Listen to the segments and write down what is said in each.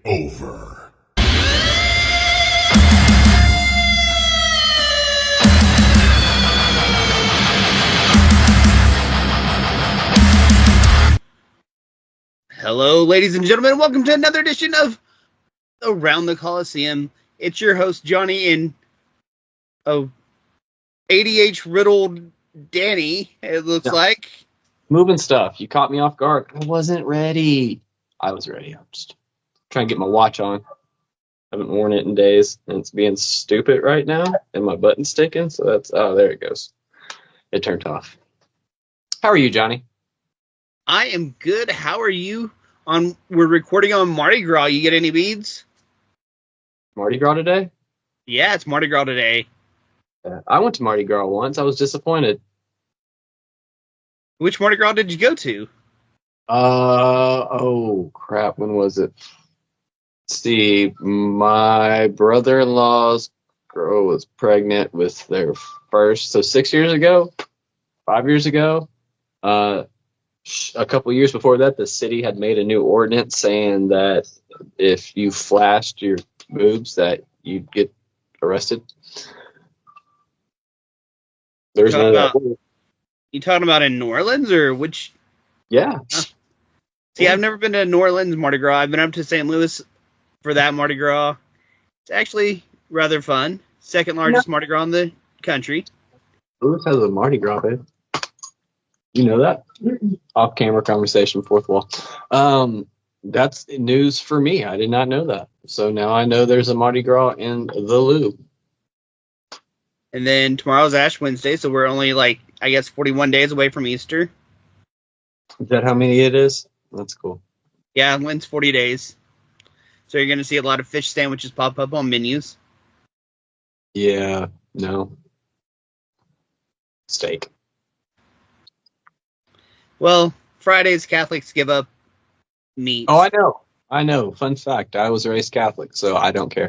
over. Hello, ladies and gentlemen. Welcome to another edition of Around the Colosseum. It's your host, Johnny, and ADH-riddled Danny, it looks like. Moving stuff. You caught me off guard. I wasn't ready. I was ready. I'm just trying to get my watch on. I haven't worn it in days, and it's being stupid right now, and my button's sticking, so that's... Oh, there it goes. It turned off. How are you, Johnny? I am good. How are you? We're recording on Mardi Gras. You get any beads? Mardi Gras today? Yeah, it's Mardi Gras today. I went to Mardi Gras once. I was disappointed. Which Mardi Gras did you go to? Oh, crap. When was it? Let's see. My brother-in-law's girl was pregnant with their first, so 6 years ago, 5 years ago. A couple years before that, the city had made a new ordinance saying that if you flashed your boobs, that you'd get arrested. There's none of that. You talking about in New Orleans or which? Yeah. See, I've never been to New Orleans Mardi Gras. I've been up to St. Louis for that Mardi Gras. It's actually rather fun. Second largest Mardi Gras in the country. Louis has a Mardi Gras, babe. You know that? Off-camera conversation, fourth wall. That's news for me. I did not know that. So now I know there's a Mardi Gras in the Louvre. And then tomorrow's Ash Wednesday, so we're only 41 days away from Easter. Is that how many it is? That's cool. Yeah, Lent's 40 days. So you're going to see a lot of fish sandwiches pop up on menus. Yeah, no. Steak. Well, Fridays Catholics give up meat. Oh, I know. Fun fact, I was raised Catholic, so I don't care.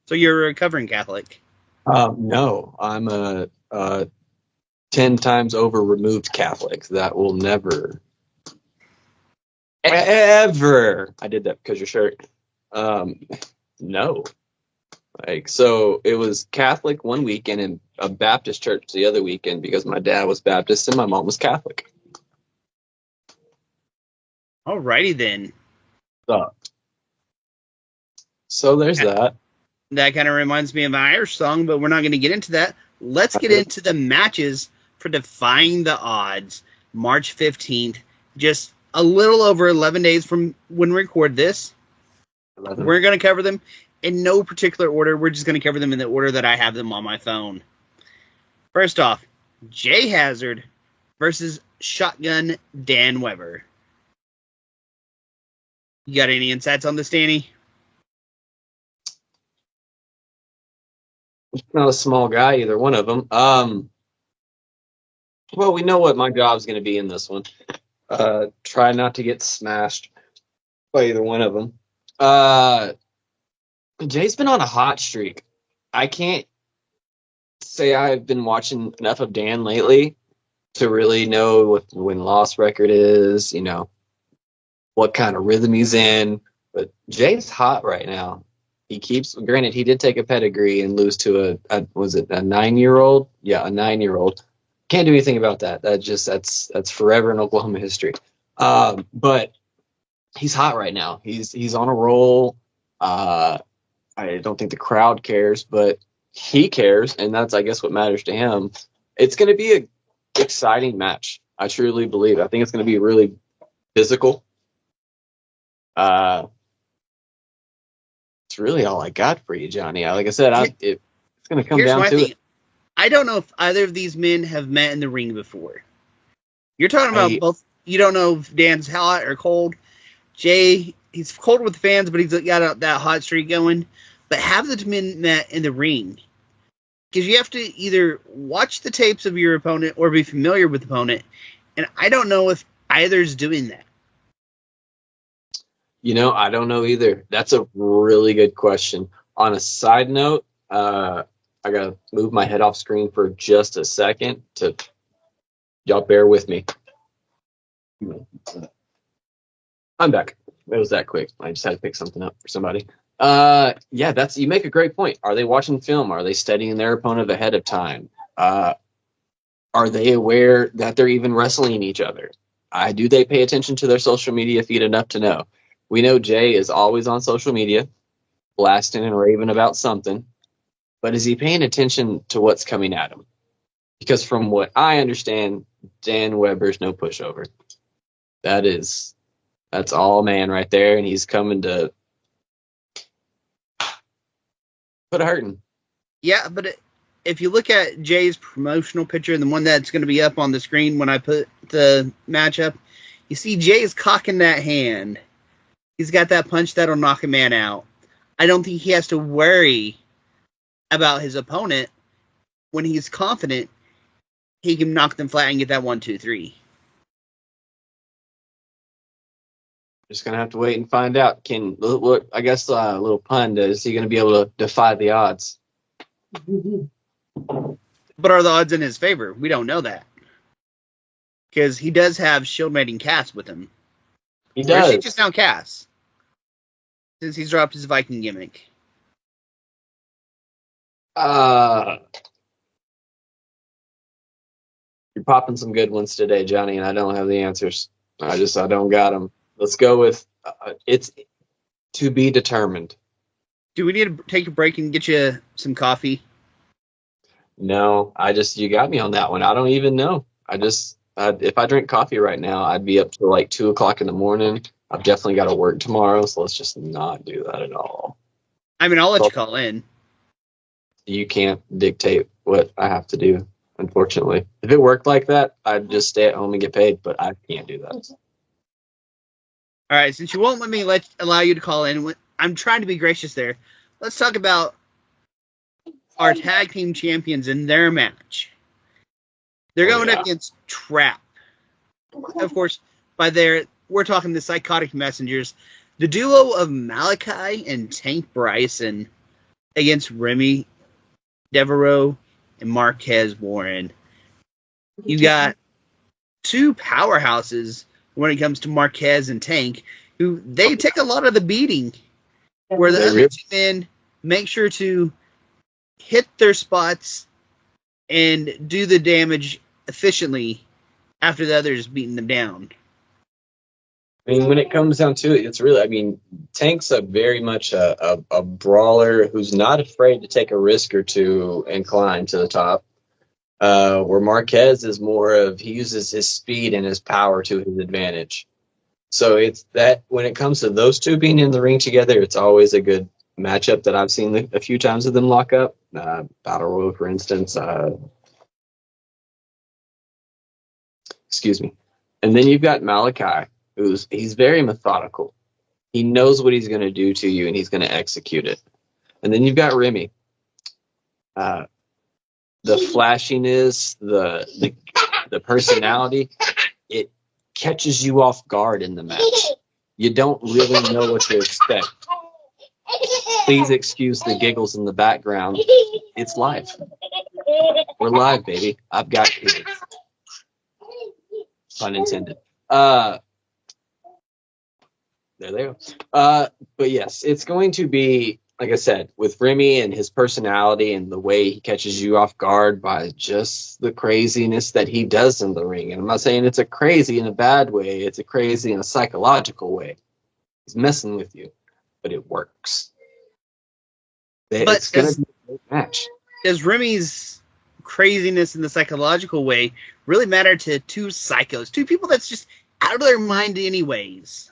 So you're a recovering Catholic? No, I'm a 10 times over removed Catholic. That will never, ever. I did that because your shirt. No. So it was Catholic one weekend and a Baptist church the other weekend because my dad was Baptist and my mom was Catholic. Alrighty then. So there's that. That kind of reminds me of an Irish song, but we're not going to get into that. Let's get into the matches for Defying the Odds. March 15th. Just a little over 11 days from when we record this. 11. We're going to cover them in no particular order. We're just going to cover them in the order that I have them on my phone. First off, Jay Hazard versus Shotgun Dan Weber. You got any insights on this, Danny? Not a small guy, either one of them. Well, we know what my job's going to be in this one. Try not to get smashed by either one of them. Jay's been on a hot streak. I can't say I've been watching enough of Dan lately to really know what the win-loss record is, what kind of rhythm he's in. But Jay's hot right now. Granted, he did take a pedigree and lose to a 9-year-old? Yeah, a 9-year-old. Can't do anything about that. That's forever in Oklahoma history. But he's hot right now. He's on a roll. I don't think the crowd cares, but he cares, and that's, I guess, what matters to him. It's going to be an exciting match. I truly believe. I think it's going to be really physical. It's really all I got for you, Johnny. Like I said, it's going to come down to it. I don't know if either of these men have met in the ring before. You're talking about both. You don't know if Dan's hot or cold. Jay, he's cold with the fans, but he's got that hot streak going. But have the men met in the ring? Because you have to either watch the tapes of your opponent or be familiar with the opponent. And I don't know if either's doing that. I don't know either. That's a really good question. On a side note, I got to move my head off screen for just a second y'all bear with me. I'm back. It was that quick. I just had to pick something up for somebody. Yeah, you make a great point. Are they watching film? Are they studying their opponent ahead of time? Are they aware that they're even wrestling each other? Do they pay attention to their social media feed enough to know? We know Jay is always on social media, blasting and raving about something, but is he paying attention to what's coming at him? Because from what I understand, Dan Weber's no pushover. That's all man right there, and he's coming to put a hurting. Yeah, but if you look at Jay's promotional picture and the one that's going to be up on the screen when I put the matchup, you see Jay's cocking that hand. He's got that punch that'll knock a man out. I don't think he has to worry about his opponent. When he's confident, he can knock them flat and get that 1, 2, 3. Just gonna have to wait and find out. I guess a little pun, is he gonna be able to defy the odds? But are the odds in his favor? We don't know that. Because he does have Shieldmating Cass with him. He does. Or is he just now Cass? Since he's dropped his Viking gimmick. You're popping some good ones today, Johnny, and I don't have the answers. I don't got them. Let's go with it's to be determined. Do we need to take a break and get you some coffee? No, you got me on that one. I don't even know. If I drink coffee right now, I'd be up till like 2 o'clock in the morning. I've definitely got to work tomorrow, so let's just not do that at all. I mean, I'll let you call in. You can't dictate what I have to do, unfortunately. If it worked like that, I'd just stay at home and get paid, but I can't do that. All right, since you won't let me allow you to call in, I'm trying to be gracious there. Let's talk about our tag team champions in their match. They're going up against Trap. Of course, we're talking the Psychotic Messengers. The duo of Malachi and Tank Bryson against Remy Devereaux and Marquez Warren. You got two powerhouses when it comes to Marquez and Tank, who they take a lot of the beating, where the other two men make sure to hit their spots and do the damage efficiently after the others beating them down. I mean, when it comes down to it, it's really, Tank's very much a brawler who's not afraid to take a risk or two and climb to the top. Where Marquez is he uses his speed and his power to his advantage. So it's that when it comes to those two being in the ring together, it's always a good matchup that I've seen a few times of them lock up. Battle Royal, for instance. Excuse me. And then you've got Malachi, he's very methodical. He knows what he's going to do to you, and he's going to execute it. And then you've got Remy. The flashiness, the personality, it catches you off guard in the match. You don't really know what to expect. Please excuse the giggles in the background. It's live. We're live, baby. I've got kids. Pun intended. There they go. But yes, it's going to be, like I said, with Remy and his personality and the way he catches you off guard by just the craziness that he does in the ring. And I'm not saying it's a crazy in a bad way. It's a crazy in a psychological way. He's messing with you, but it works. It's going to be a great match. Does Remy's craziness in the psychological way really matter to two psychos, two people that's just out of their mind anyways?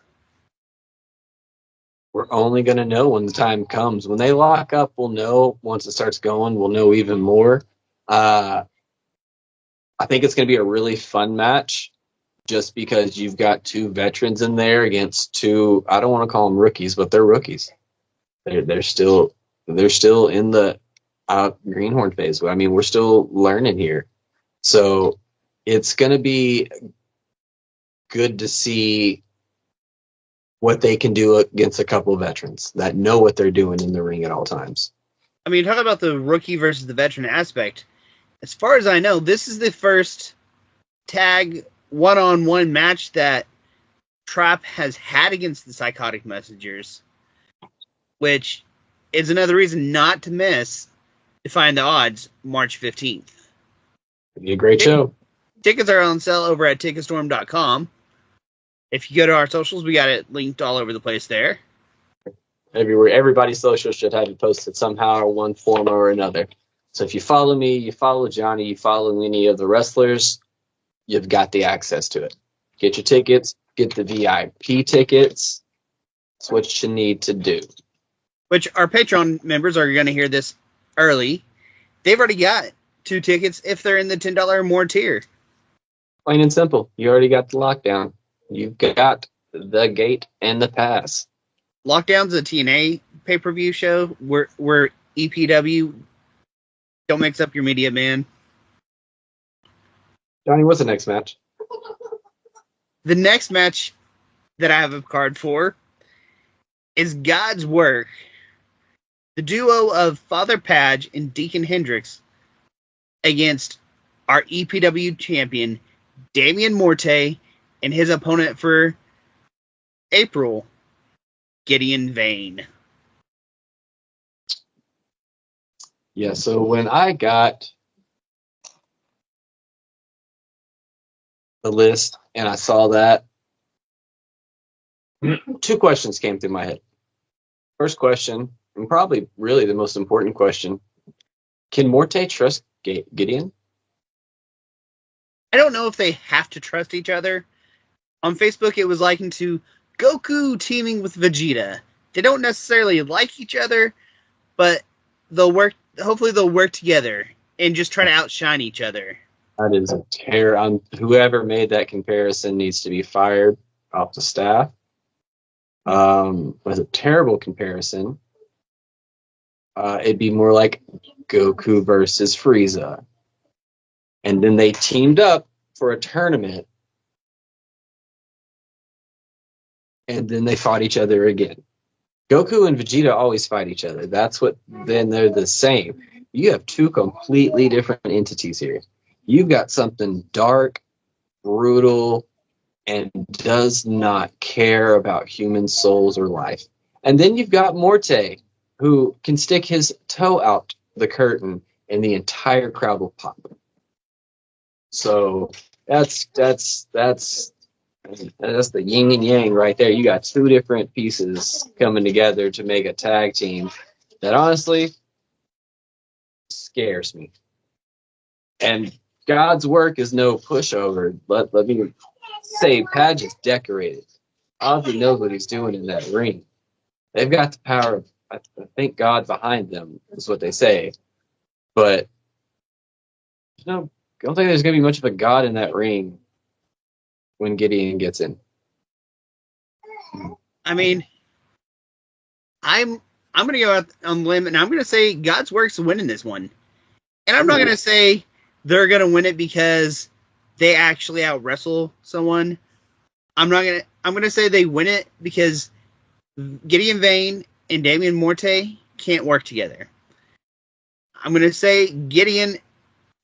We're only going to know when the time comes. When they lock up, we'll know. Once it starts going, we'll know even more. I think it's going to be a really fun match just because you've got two veterans in there against two, I don't want to call them rookies, but they're rookies. They're still in the greenhorn phase. I mean, we're still learning here. So it's going to be good to see what they can do against a couple of veterans that know what they're doing in the ring at all times. I mean, talk about the rookie versus the veteran aspect. As far as I know, this is the first tag one-on-one match that Trap has had against the Psychotic Messengers, which is another reason not to miss Defying the Odds, March 15th. It'll be a great show. Tickets are on sale over at Ticketstorm.com. If you go to our socials, we got it linked all over the place there. Everywhere, everybody's social should have it posted somehow or one form or another. So if you follow me, you follow Johnny, you follow any of the wrestlers, you've got the access to it. Get your tickets, get the VIP tickets. That's what you need to do. Which our Patreon members are going to hear this early. They've already got 2 tickets if they're in the $10 or more tier. Plain and simple. You already got the lockdown. You've got the gate and the pass. Lockdown's a TNA pay-per-view show. We're EPW. Don't mix up your media, man. Johnny, what's the next match? The next match that I have a card for is God's Work. The duo of Father Page and Deacon Hendricks against our EPW champion, Damian Morte, and his opponent for April, Gideon Vane. Yeah, so when I got the list and I saw that, 2 questions came through my head. First question, and probably really the most important question, can Morte trust Gideon? I don't know if they have to trust each other. On Facebook, it was likened to Goku teaming with Vegeta. They don't necessarily like each other, but they'll work. Hopefully, they'll work together and just try to outshine each other. That is a terror. Whoever made that comparison needs to be fired off the staff. It was a terrible comparison. It'd be more like Goku versus Frieza. And then they teamed up for a tournament. And then they fought each other again. Goku and Vegeta always fight each other. Then they're the same. You have 2 completely different entities here. You've got something dark, brutal, and does not care about human souls or life. And then you've got Morte, who can stick his toe out the curtain and the entire crowd will pop. So that's the yin and yang right there. You got 2 different pieces coming together to make a tag team that honestly scares me. And God's Work is no pushover. Let me say, Page is decorated. Ozzy knows what he's doing in that ring. They've got the power of, I think, God behind them, is what they say. But I don't think there's going to be much of a God in that ring when Gideon gets in. I mean, I'm going to go out on the limb, and I'm going to say God's Work's winning this one. And I'm not going to say they're going to win it because they actually out wrestle someone. I'm going to say they win it because Gideon Vane and Damian Morte can't work together. I'm going to say Gideon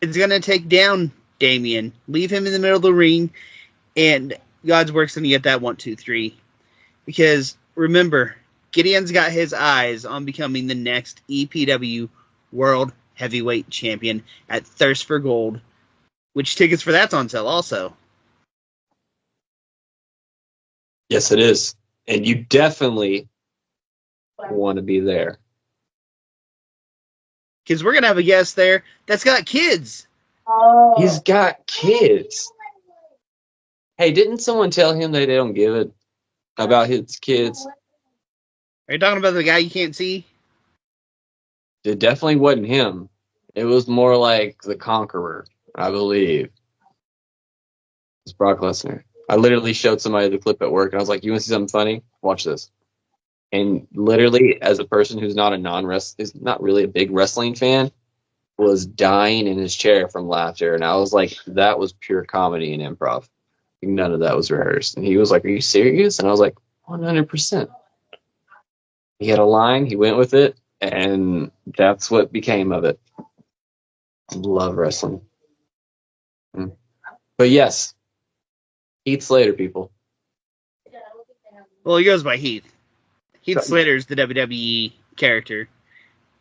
is going to take down Damian, leave him in the middle of the ring, and God's Work's going to get that 1, 2, 3. Because remember, Gideon's got his eyes on becoming the next EPW World Heavyweight Champion at Thirst for Gold, which tickets for that's on sale also. Yes, it is. And you definitely want to be there. Because we're going to have a guest there that's got kids. He's got kids. Hey, didn't someone tell him that they don't give it about his kids? Are you talking about the guy you can't see? It definitely wasn't him. It was more like the Conqueror, I believe. It's Brock Lesnar. I literally showed somebody the clip at work, and I was like, you want to see something funny? Watch this. And literally, as a person who's not is not really a big wrestling fan, was dying in his chair from laughter. And I was like, that was pure comedy and improv. None of that was rehearsed. And he was like, are you serious? And I was like, 100%. He had a line, he went with it, and that's what became of it. Love wrestling. But yes, Heath Slater, people. Well, he goes by Heath. Heath Slater's the WWE character.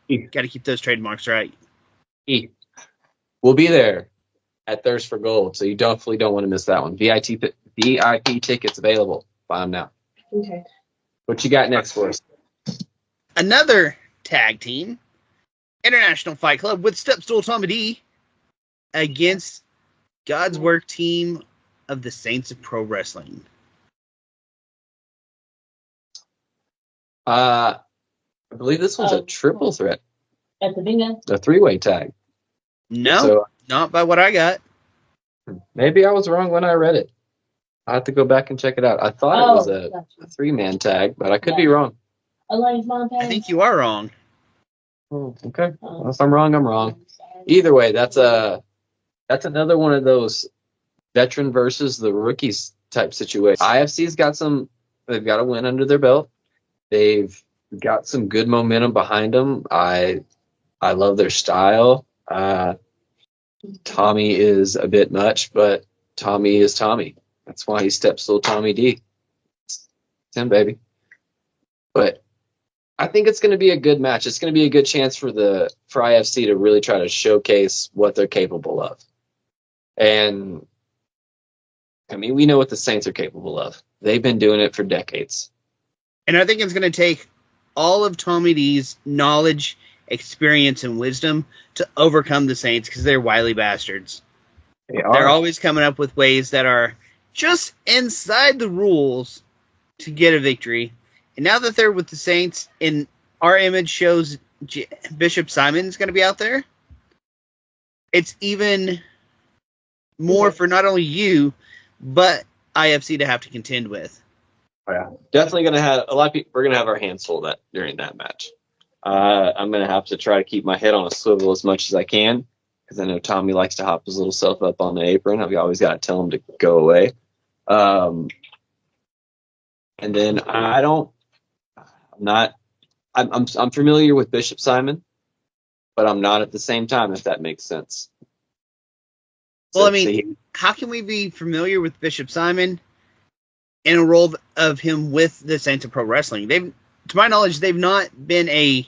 Got to keep those trademarks right. Heath. We'll be there at Thirst for Gold, so you definitely don't want to miss that one. VIP tickets available. Buy them now. Okay. What you got next for us? Another tag team, International Fight Club with Stepstool Tommy D against God's Work team of the Saints of Pro Wrestling. I believe this one's a triple threat. At the bingo. A three-way tag. No, So, not by what I got. Maybe I was wrong when I read it. I have to go back and check it out. I thought it was a three-man tag, but I could be wrong. I think you are wrong. Oh, okay. Well, if I'm wrong, I'm wrong. Either way, that's another one of those veteran versus the rookies type situation. IFC's got they've got a win under their belt. They've got some good momentum behind them. I love their style. Tommy is a bit much, but Tommy is Tommy. That's why he steps little Tommy D. It's him, baby. But I think it's going to be a good match. It's going to be a good chance for IFC to really try to showcase what they're capable of. And I mean, we know what the Saints are capable of. They've been doing it for decades. And I think it's going to take all of Tommy D's knowledge, experience, and wisdom to overcome the Saints because they're wily bastards. They're always coming up with ways that are just inside the rules to get a victory. And now that they're with the Saints, and our image shows Bishop Simon's going to be out there, it's even more for not only you, but IFC to have to contend with. Oh, yeah. Definitely going to have a lot of people. We're going to have our hands full during that match. I'm going to have to try to keep my head on a swivel as much as I can because I know Tommy likes to hop his little self up on the apron. I've always got to tell him to go away. And then I'm familiar with Bishop Simon, but I'm not at the same time, if that makes sense. Well, I mean, how can we be familiar with Bishop Simon in a role of him with the Saints of Pro Wrestling? To my knowledge, they've not been a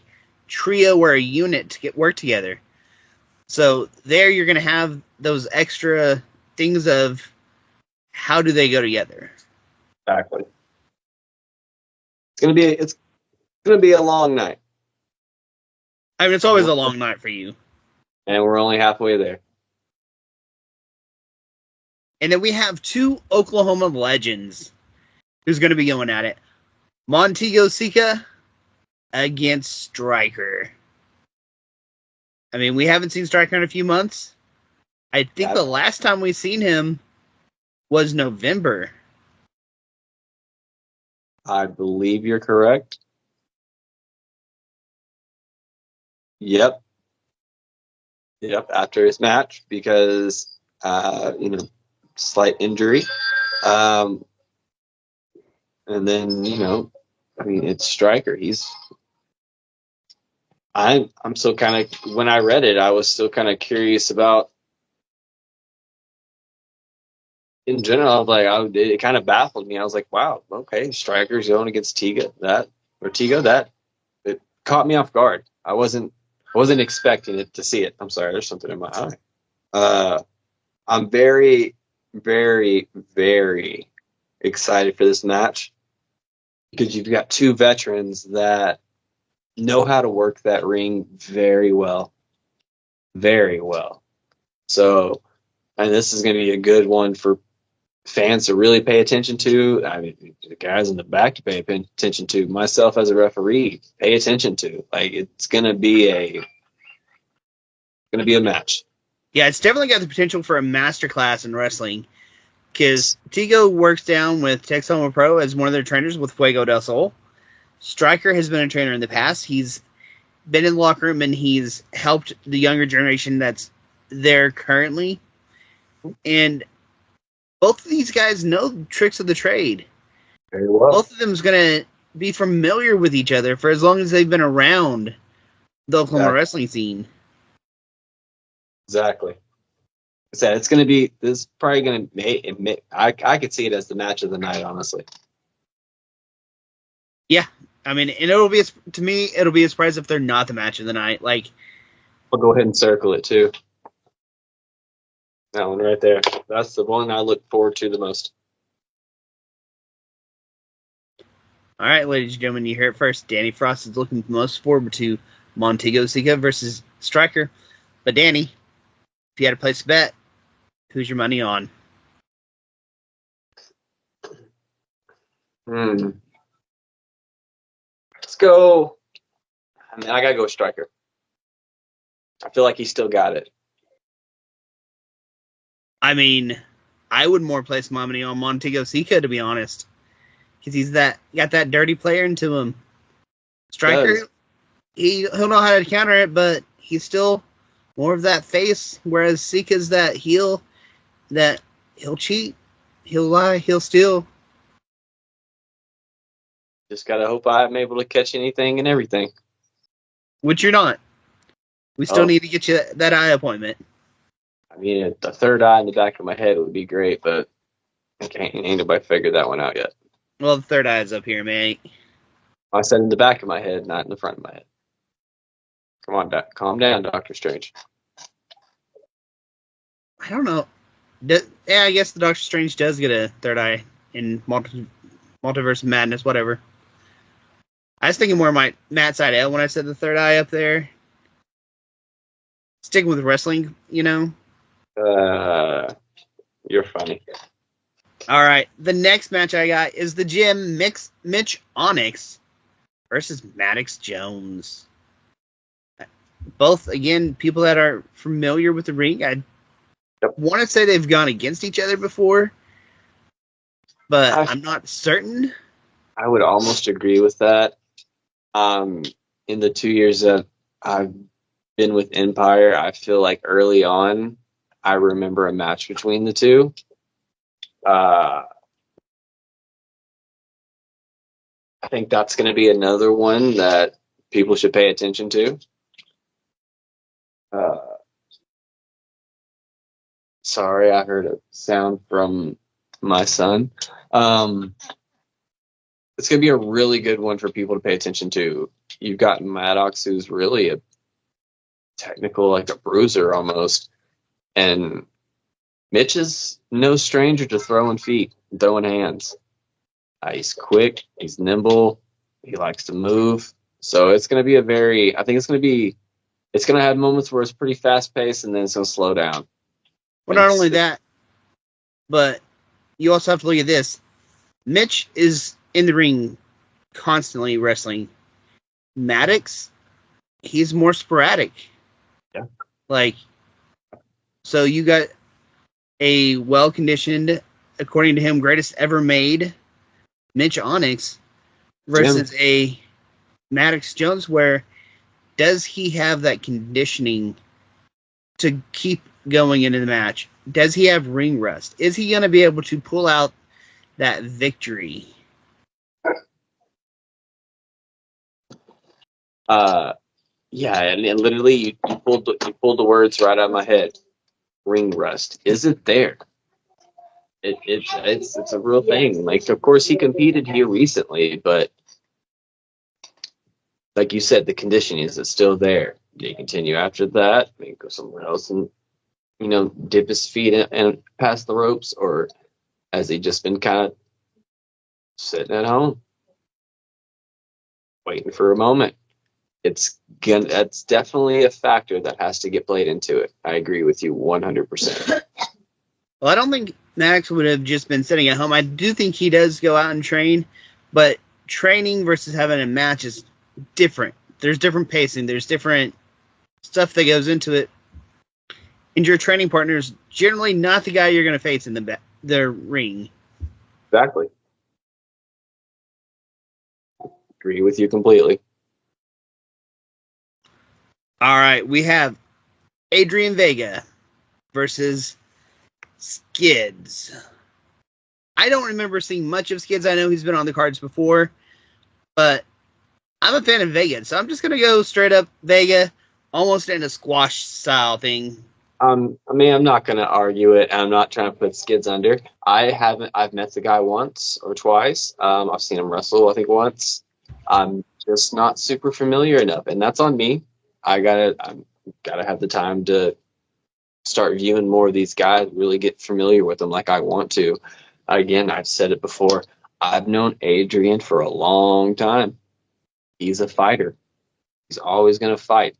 trio or a unit to work together. So there you're going to have those extra things of how do they go together? Exactly. It's going to be a long night. I mean, it's always a long night for you. And we're only halfway there. And then we have two Oklahoma legends who's going to be going at it. Montego Sika against Stryker. I mean, we haven't seen Stryker in a few months. I think the last time we seen him was November. I believe you're correct. Yep, after his match because, slight injury. And then, I mean, it's Stryker. I'm still kind of, when I read it, I was still kind of curious about, in general, it kind of baffled me. I was like, wow, okay, Stryker's going against Tiga. It caught me off guard. I wasn't expecting it to see it. I'm sorry, there's something in my eye. I'm very, very, very excited for this match because you've got two veterans that know how to work that ring very well. Very well. So, and this is going to be a good one for fans to really pay attention to. I mean, the guys in the back to pay attention to. Myself as a referee, pay attention to. It's going to be a match. Yeah, it's definitely got the potential for a masterclass in wrestling because Tigo works down with Texoma Pro as one of their trainers with Fuego del Sol. Stryker has been a trainer in the past. He's been in the locker room and he's helped the younger generation that's there currently. And both of these guys know tricks of the trade. Very well. Both of them is going to be familiar with each other for as long as they've been around the Oklahoma wrestling scene. Exactly. I said it's going to be. This is probably going to. I could see it as the match of the night, honestly. Yeah, I mean, and it'll be to me, it'll be a surprise if they're not the match of the night. Like, I'll go ahead and circle it too. That one right there. That's the one I look forward to the most. all right, ladies and gentlemen, you hear it first. Danny Frost is looking most forward to Montego Sika versus Striker. But Danny, if you had to place a bet, who's your money on? Let's go. I mean, I gotta go with Striker. I feel like he still got it. I mean, I would more place my money on Montego Sika, to be honest, because he's got that dirty player into him. Striker, he'll know how to counter it, but he's still more of that face, whereas Sika's that heel that he'll cheat, he'll lie, he'll steal. Just gotta hope I'm able to catch anything and everything. Which you're not. We still need to get you that eye appointment. I mean, the third eye in the back of my head would be great, but ain't nobody figured that one out yet. Well, the third eye's up here, mate. I said in the back of my head, not in the front of my head. Come on, calm down, Doctor Strange. I don't know. Yeah, I guess the Doctor Strange does get a third eye in Multiverse of Madness, whatever. I was thinking more of my Matt Sydal when I said the third eye up there. Sticking with wrestling, you know. You're funny. All right, the next match I got is the Gym Mitch Onyx versus Maddox Jones. Both, again, people that are familiar with the ring. I want to say they've gone against each other before, but I'm not certain. I would almost agree with that. In the 2 years that I've been with Empire, I feel like early on, I remember a match between the two. I think that's going to be another one that people should pay attention to. Sorry, I heard a sound from my son. It's going to be a really good one for people to pay attention to. You've got Maddox, who's really a technical, like a bruiser almost. And Mitch is no stranger to throwing feet, throwing hands. He's quick, he's nimble, he likes to move. So it's going to be I think it's going to have moments where it's pretty fast paced and then it's going to slow down. Well, not only that, but you also have to look at this. Mitch is in the ring constantly wrestling. Maddox, he's more sporadic. Yeah. Like, so you got a well-conditioned, according to him, greatest ever made Mitch Onyx versus a Maddox Jones, where does he have that conditioning to keep going into the match? Does he have ring rust? Is he going to be able to pull out that victory? Yeah, and literally you pulled the words right out of my head. Ring rust. Is it there? It's a real thing. Like, of course, he competed here recently, but like you said, the conditioning is still there. Do you continue after that? Maybe go somewhere else and dip his feet and pass the ropes, or has he just been kind of sitting at home, waiting for a moment? That's definitely a factor that has to get played into it. I agree with you 100%. Well, I don't think Maddox would have just been sitting at home. I do think he does go out and train, but training versus having a match is different. There's different pacing. There's different stuff that goes into it. And your training partner is generally not the guy you're going to face in the ring. Exactly. Agree with you completely. All right, we have Adrian Vega versus Skids. I don't remember seeing much of Skids. I know he's been on the cards before, but I'm a fan of Vega, so I'm just going to go straight up Vega, almost in a squash style thing. I mean, I'm not going to argue it. I'm not trying to put Skids under. I've met the guy once or twice. I've seen him wrestle, I think, once. I'm just not super familiar enough, and that's on me. I'm gotta have the time to start viewing more of these guys, really get familiar with them like I want to. Again, I've said it before. I've known Adrian for a long time. He's a fighter. He's always going to fight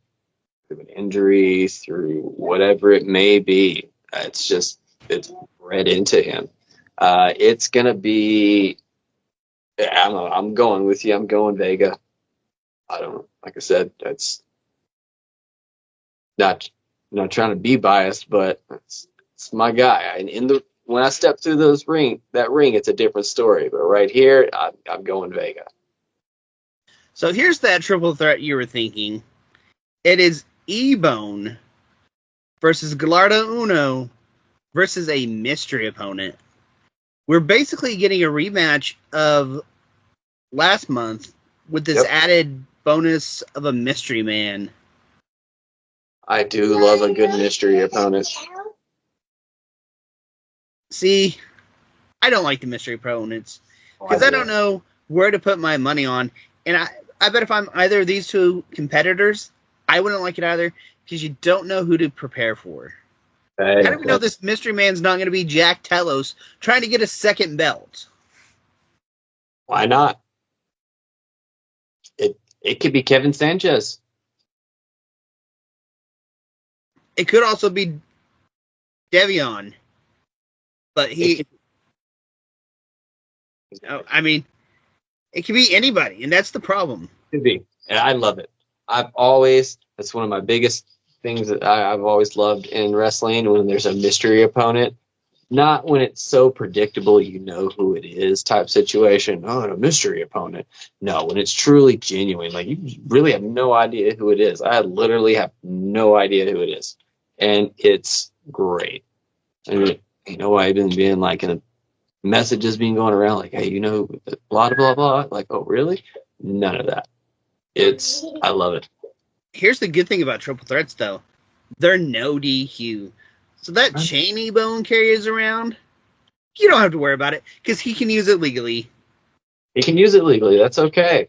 through an injury, through whatever it may be. It's bred into him. It's going to be, I'm going with you. I'm going Vega. I don't know. Like I said, that's not trying to be biased, but it's my guy. And when I step through that ring, it's a different story. But right here, I'm going Vega. So here's that triple threat you were thinking. It is E-Bone versus Gallardo Uno versus a mystery opponent. We're basically getting a rematch of last month with this added bonus of a mystery man. I do love a good mystery opponent. See, I don't like the mystery opponents because I don't know where to put my money on. And I bet if I'm either of these two competitors, I wouldn't like it either because you don't know who to prepare for. How do we know this mystery man's not going to be Jack Telos trying to get a second belt? Why not? It could be Kevin Sanchez. It could also be Devion. But it could be anybody, and that's the problem. It could be. And I love it. That's one of my biggest things that I've always loved in wrestling, when there's a mystery opponent. Not when it's so predictable you know who it is type situation. Oh, a mystery opponent. No, when it's truly genuine. Like, you really have no idea who it is. I literally have no idea who it is. And it's great. I mean, you know, I've been being like, messages being going around like, hey, you know, blah, blah, blah. Like, oh, really? None of that. I love it. Here's the good thing about triple threats, though. They're no DQ. So that chain E-Bone carries around, you don't have to worry about it because he can use it legally. He can use it legally. That's okay.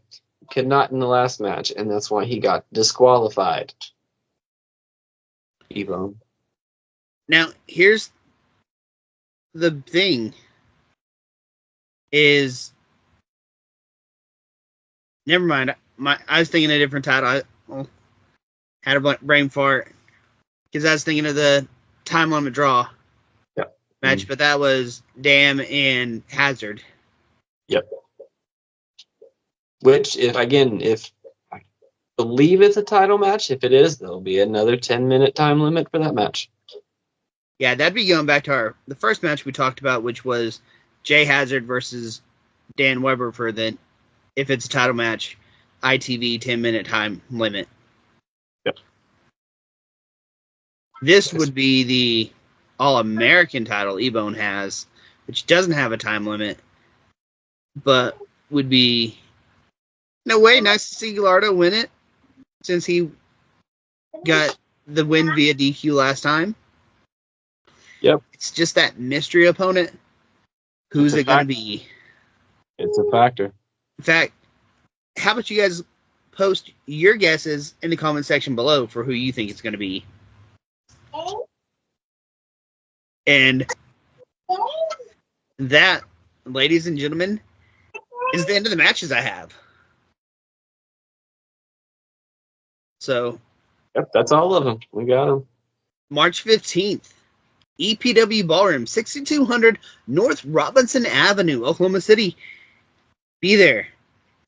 Could not in the last match, and that's why he got disqualified. E-Bone. Now, here's the thing. Never mind. I was thinking of a different title. I had a brain fart because I was thinking of the time limit draw match, but that was Dam and Hazard. Yep. Which, if I believe it's a title match, if it is, there'll be another 10-minute time limit for that match. Yeah, that'd be going back to the first match we talked about, which was Jay Hazard versus Dan Weber for if it's a title match, ITV 10-minute time limit. Yep. This would be the All-American title E-Bone has, which doesn't have a time limit, but would be, in a way, nice to see Gallardo win it, since he got the win via DQ last time. Yep. It's just that mystery opponent. Who's it going to be? It's a factor. In fact, how about you guys post your guesses in the comment section below for who you think it's going to be? And that, ladies and gentlemen, is the end of the matches I have. So, yep, that's all of them. We got them. March 15th, EPW Ballroom, 6200 North Robinson Avenue, Oklahoma City. Be there.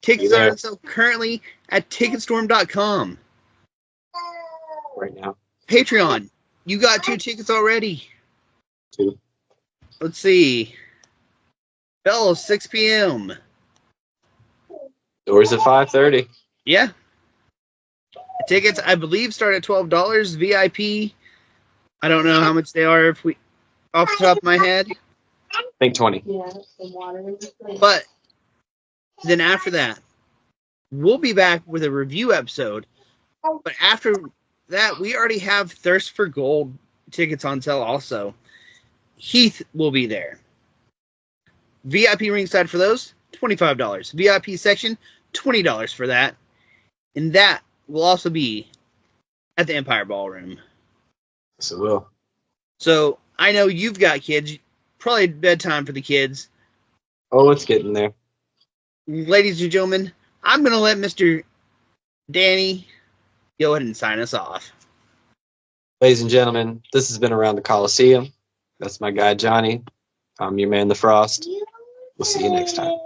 Tickets are on sale currently at Ticketstorm.com. Right now. Patreon, you got 2 tickets already. 2. Let's see. Bell, 6 p.m. Doors at 5:30. Yeah. Tickets, I believe, start at $12. VIP, I don't know how much they are off the top of my head. I think 20. Yeah, the water. But then after that, we'll be back with a review episode. But after that, we already have Thirst for Gold tickets on sale also. Heath will be there. VIP ringside for those, $25. VIP section, $20 for that. And that will also be at the Empire Ballroom. Yes, it will. So I know you've got kids. Probably bedtime for the kids. Oh, it's getting there. Ladies and gentlemen, I'm going to let Mr. Danny go ahead and sign us off. Ladies and gentlemen, this has been Around the Colosseum. That's my guy, Johnny. I'm your man, The Frost. We'll see you next time.